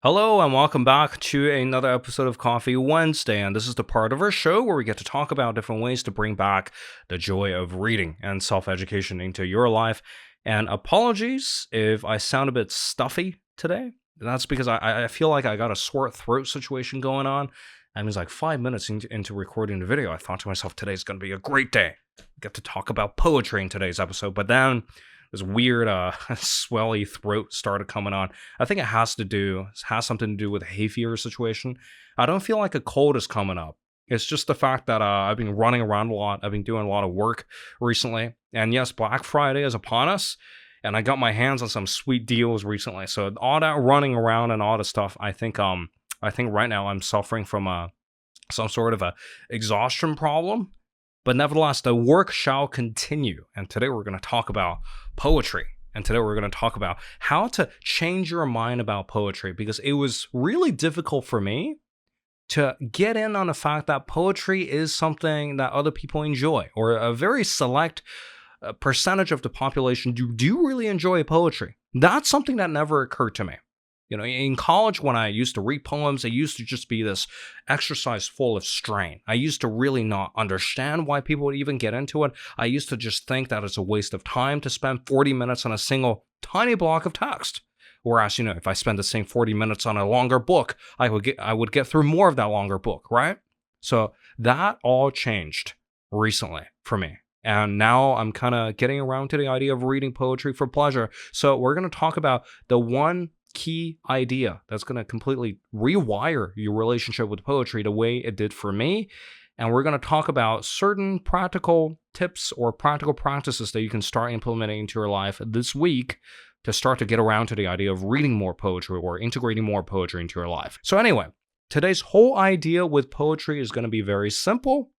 Hello and welcome back to another episode of Coffee Wednesday, and this is the part of our show where we get to talk about different ways to bring back the joy of reading and self-education into your life. And apologies if I sound a bit stuffy today. That's because I feel like I got a sore throat situation going on. And it was like 5 minutes into recording the video, I thought to myself, today's going to be a great day. Get to talk about poetry in today's episode, but then this weird swelly throat started coming on. I think it has something to do with a hay fever situation. I don't feel like a cold is coming up. It's just the fact that I've been running around a lot. I've been doing a lot of work recently. And yes, Black Friday is upon us. And I got my hands on some sweet deals recently. So all that running around and all the stuff, I think right now I'm suffering from some sort of a exhaustion problem. But nevertheless, the work shall continue. And today we're going to talk about poetry. And today we're going to talk about how to change your mind about poetry, because it was really difficult for me to get in on the fact that poetry is something that other people enjoy, or a very select percentage of the population do really enjoy poetry. That's something that never occurred to me. You know, in college, when I used to read poems, it used to just be this exercise full of strain. I used to really not understand why people would even get into it. I used to just think that it's a waste of time to spend 40 minutes on a single tiny block of text. Whereas, if I spend the same 40 minutes on a longer book, I would get through more of that longer book, right? So that all changed recently for me. And now I'm kind of getting around to the idea of reading poetry for pleasure. So we're going to talk about the one key idea that's going to completely rewire your relationship with poetry the way it did for me. And we're going to talk about certain practical tips or practical practices that you can start implementing into your life this week to start to get around to the idea of reading more poetry or integrating more poetry into your life. So anyway, today's whole idea with poetry is going to be very simple.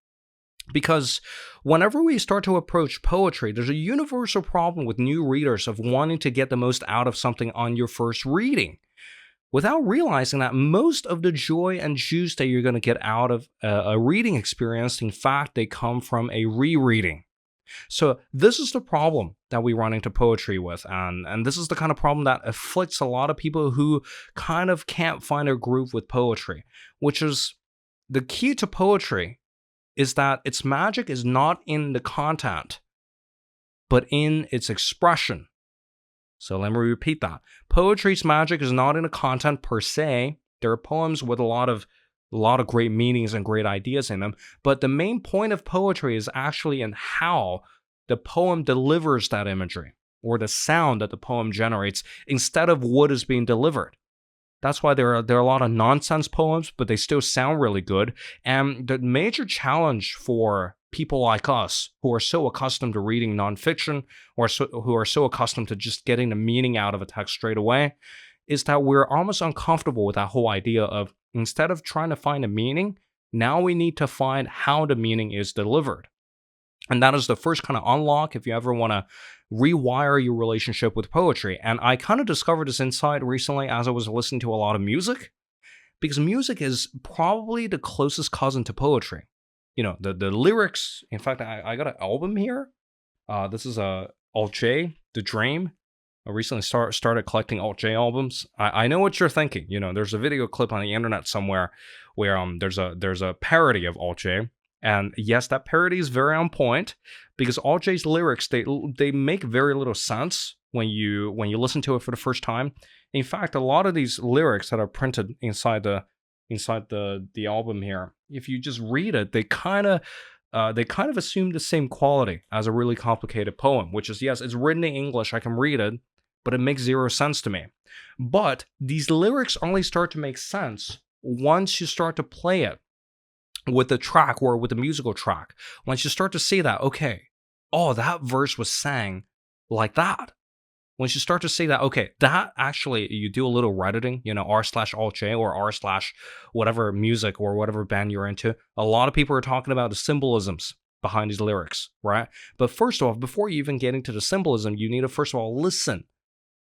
Because whenever we start to approach poetry, there's a universal problem with new readers of wanting to get the most out of something on your first reading, without realizing that most of the joy and juice that you're going to get out of a reading experience, in fact, they come from a rereading. So this is the problem that we run into poetry with, and this is the kind of problem that afflicts a lot of people who kind of can't find a groove with poetry, which is the key to poetry is that its magic is not in the content, but in its expression. So let me repeat that. Poetry's magic is not in the content per se. There are poems with a lot of great meanings and great ideas in them, but the main point of poetry is actually in how the poem delivers that imagery, or the sound that the poem generates, instead of what is being delivered. That's why there are a lot of nonsense poems, but they still sound really good. And the major challenge for people like us who are so accustomed to reading nonfiction, or who are so accustomed to just getting the meaning out of a text straight away, is that we're almost uncomfortable with that whole idea of, instead of trying to find a meaning, now we need to find how the meaning is delivered. And that is the first kind of unlock if you ever want to rewire your relationship with poetry. And I kind of discovered this insight recently as I was listening to a lot of music, because music is probably the closest cousin to poetry. The lyrics, in fact, I got an album here. This is Alt J, The Dream. I recently started collecting Alt J albums. I know what you're thinking. There's a video clip on the internet somewhere where there's a parody of Alt J. And yes, that parody is very on point, because Alt J's lyrics, they make very little sense when you listen to it for the first time. In fact, a lot of these lyrics that are printed inside the album here, if you just read it, they kind of assume the same quality as a really complicated poem, which is, yes, it's written in English, I can read it, but it makes zero sense to me. But these lyrics only start to make sense once you start to play it with the track, or with the musical track. Once you start to see that, okay, that verse was sang like that. Once you start to see that, okay, that actually, you do a little editing, r/alt-j or r/whatever music or whatever band you're into. A lot of people are talking about the symbolisms behind these lyrics, right? But first off, before you even get into the symbolism, you need to first of all listen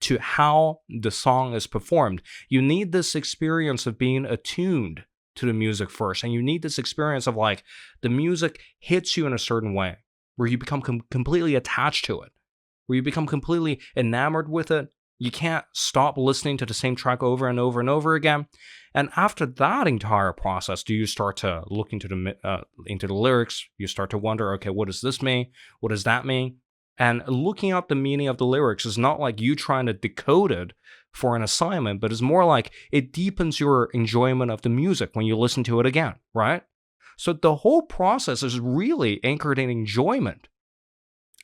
to how the song is performed. You need this experience of being attuned to the music first, and you need this experience of, like, the music hits you in a certain way where you become completely attached to it, where you become completely enamored with it, You can't stop listening to the same track over and over and over again. And after that entire process, do you start to look into the lyrics? You start to wonder, okay, what does this mean? What does that mean? And looking up the meaning of the lyrics is not like you trying to decode it for an assignment, but it's more like it deepens your enjoyment of the music when you listen to it again, right? So the whole process is really anchored in enjoyment.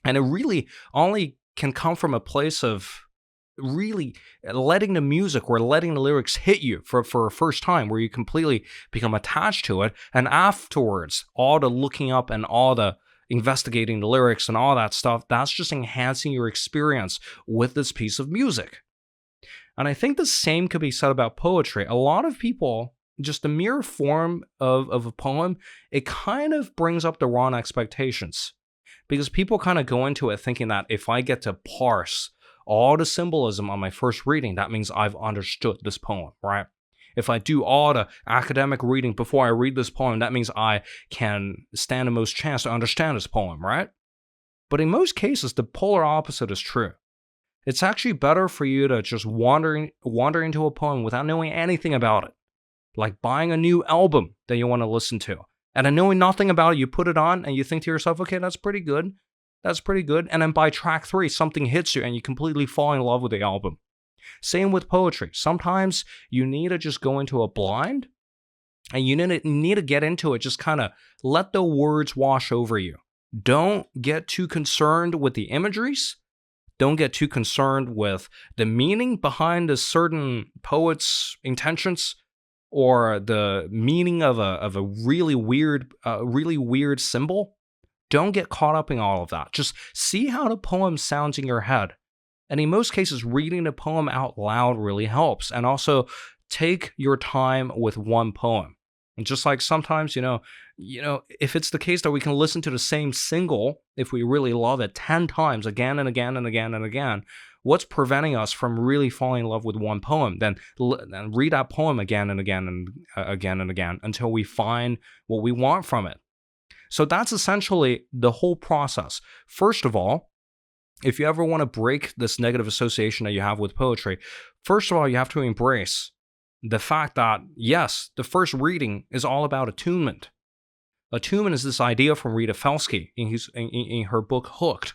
And it really only can come from a place of really letting the music or letting the lyrics hit you for a first time, where you completely become attached to it. And afterwards, all the looking up and all the investigating the lyrics and all that stuff, that's just enhancing your experience with this piece of music. And I think the same could be said about poetry. A lot of people, just the mere form of a poem, it kind of brings up the wrong expectations. Because people kind of go into it thinking that if I get to parse all the symbolism on my first reading, that means I've understood this poem, right? If I do all the academic reading before I read this poem, that means I can stand the most chance to understand this poem, right? But in most cases, the polar opposite is true. It's actually better for you to just wander into a poem without knowing anything about it. Like buying a new album that you want to listen to. And then knowing nothing about it, you put it on and you think to yourself, okay, that's pretty good. That's pretty good. And then by track 3, something hits you and you completely fall in love with the album. Same with poetry. Sometimes you need to just go into a blind and you need to get into it. Just kind of let the words wash over you. Don't get too concerned with the imageries. Don't get too concerned with the meaning behind a certain poet's intentions, or the meaning of a really weird symbol. Don't get caught up in all of that. Just see how the poem sounds in your head. And in most cases, reading the poem out loud really helps. And also, take your time with one poem. And just like sometimes, if it's the case that we can listen to the same single, if we really love it, 10 times, again and again and again and again, what's preventing us from really falling in love with one poem? Then read that poem again and again and again and again until we find what we want from it. So that's essentially the whole process. First of all, if you ever want to break this negative association that you have with poetry, first of all, you have to embrace the fact that, yes, the first reading is all about attunement. Attunement is this idea from Rita Felsky in her book Hooked,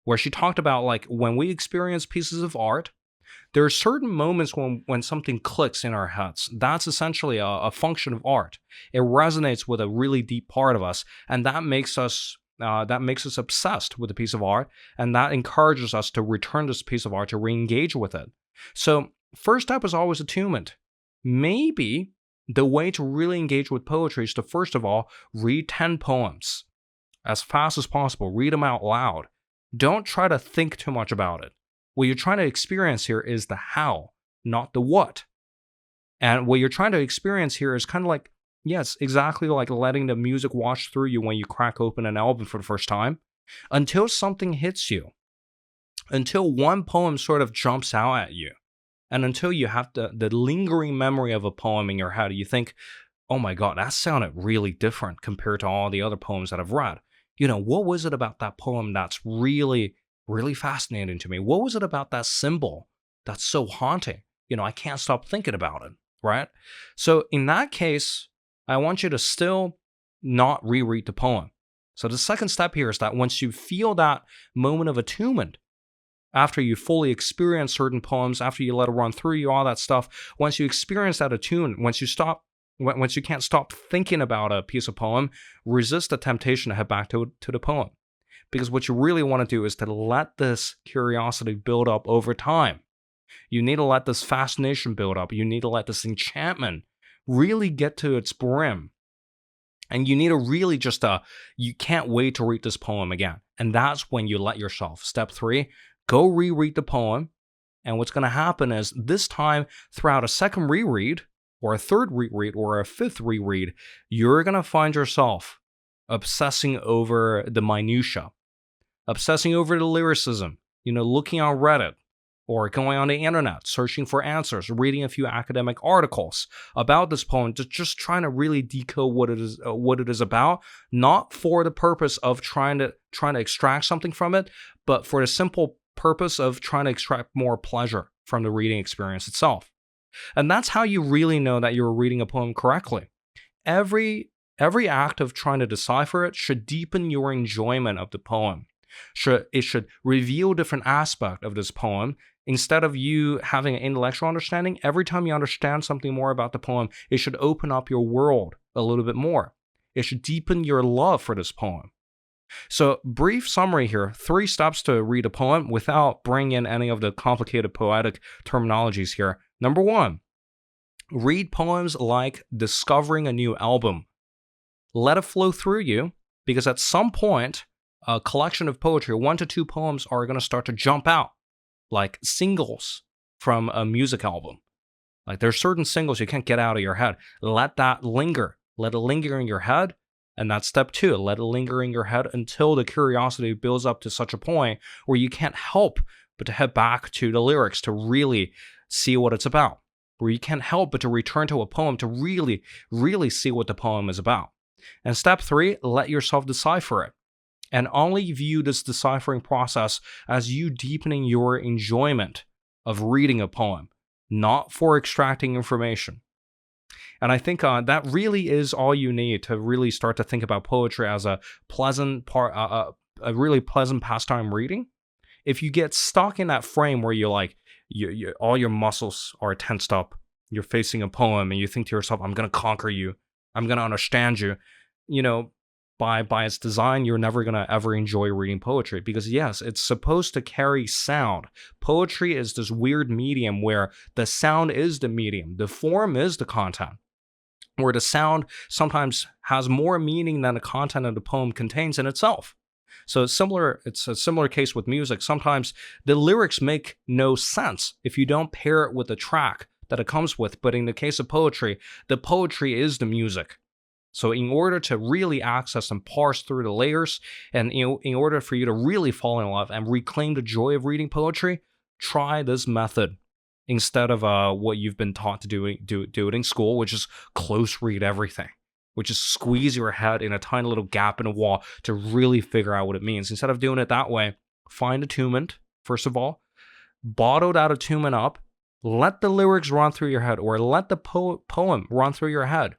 where she talked about, like, when we experience pieces of art, there are certain moments when something clicks in our heads. That's essentially a function of art. It resonates with a really deep part of us, and that makes us obsessed with a piece of art, and that encourages us to return this piece of art, to re-engage with it. So first step is always attunement. Maybe the way to really engage with poetry is to, first of all, read 10 poems as fast as possible. Read them out loud. Don't try to think too much about it. What you're trying to experience here is the how, not the what. And what you're trying to experience here is kind of like, yes, exactly like letting the music wash through you when you crack open an album for the first time, until something hits you, until one poem sort of jumps out at you, and until you have the lingering memory of a poem in your head. You think, oh my God, that sounded really different compared to all the other poems that I've read. What was it about that poem that's really, really fascinating to me? What was it about that symbol that's so haunting? I can't stop thinking about it, right? So in that case, I want you to still not reread the poem. So the second step here is that once you feel that moment of attunement, after you fully experience certain poems, after you let it run through you, all that stuff, once you experience that attunement, once you can't stop thinking about a piece of poem, resist the temptation to head back to the poem. Because what you really want to do is to let this curiosity build up over time. You need to let this fascination build up. You need to let this enchantment really get to its brim. And you need to really just, you can't wait to read this poem again. And that's when you let yourself. Step 3, go reread the poem. And what's going to happen is this time, throughout a second reread, or a third reread, or a fifth reread, you're going to find yourself obsessing over the minutia, obsessing over the lyricism, looking on Reddit, or going on the internet, searching for answers, reading a few academic articles about this poem, just trying to really decode what it is about, not for the purpose of trying to extract something from it, but for the simple purpose of trying to extract more pleasure from the reading experience itself. And that's how you really know that you're reading a poem correctly. Every act of trying to decipher it should deepen your enjoyment of the poem. It should reveal different aspects of this poem. Instead of you having an intellectual understanding, every time you understand something more about the poem, it should open up your world a little bit more. It should deepen your love for this poem. So, brief summary here, 3 steps to read a poem without bringing in any of the complicated poetic terminologies here. Number 1, read poems like discovering a new album. Let it flow through you, because at some point, a collection of poetry, 1 to 2 poems are going to start to jump out, like singles from a music album. Like there's certain singles you can't get out of your head. Let that linger. Let it linger in your head. And that's step 2. Let it linger in your head until the curiosity builds up to such a point where you can't help but to head back to the lyrics to really see what it's about. Where you can't help but to return to a poem to really, really see what the poem is about. And step 3, let yourself decipher it. And only view this deciphering process as you deepening your enjoyment of reading a poem, not for extracting information. And I think that really is all you need to really start to think about poetry as a really pleasant pastime reading. If you get stuck in that frame where you're like, all your muscles are tensed up, you're facing a poem, and you think to yourself, I'm going to conquer you, I'm going to understand you, by its design, you're never going to ever enjoy reading poetry, because yes, it's supposed to carry sound. Poetry is this weird medium where the sound is the medium, the form is the content, where the sound sometimes has more meaning than the content of the poem contains in itself. So it's a similar case with music. Sometimes the lyrics make no sense if you don't pair it with the track that it comes with, but in the case of poetry, the poetry is the music. So in order to really access and parse through the layers, and in order for you to really fall in love and reclaim the joy of reading poetry, try this method instead of what you've been taught to do it in school, which is close read everything, which is squeeze your head in a tiny little gap in a wall to really figure out what it means. Instead of doing it that way, find attunement, first of all, bottle that attunement up, let the lyrics run through your head, or let the poem run through your head.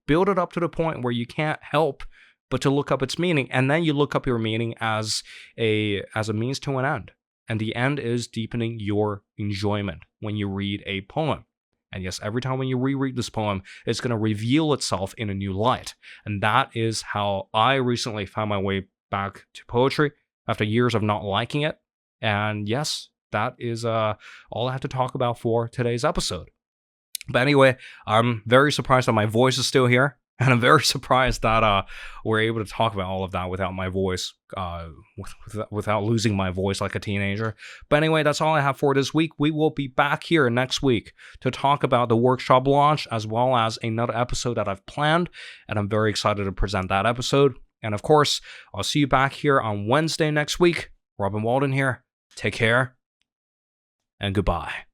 Build it up to the point where you can't help but to look up its meaning, and then you look up your meaning as a means to an end. And the end is deepening your enjoyment when you read a poem. And yes, every time when you reread this poem, it's going to reveal itself in a new light. And that is how I recently found my way back to poetry after years of not liking it. And yes, that is all I have to talk about for today's episode. But anyway, I'm very surprised that my voice is still here, and I'm very surprised that we're able to talk about all of that without my voice, without losing my voice like a teenager. But anyway, that's all I have for this week. We will be back here next week to talk about the workshop launch, as well as another episode that I've planned, and I'm very excited to present that episode. And of course, I'll see you back here on Wednesday next week. Robin Walden here. Take care, and goodbye.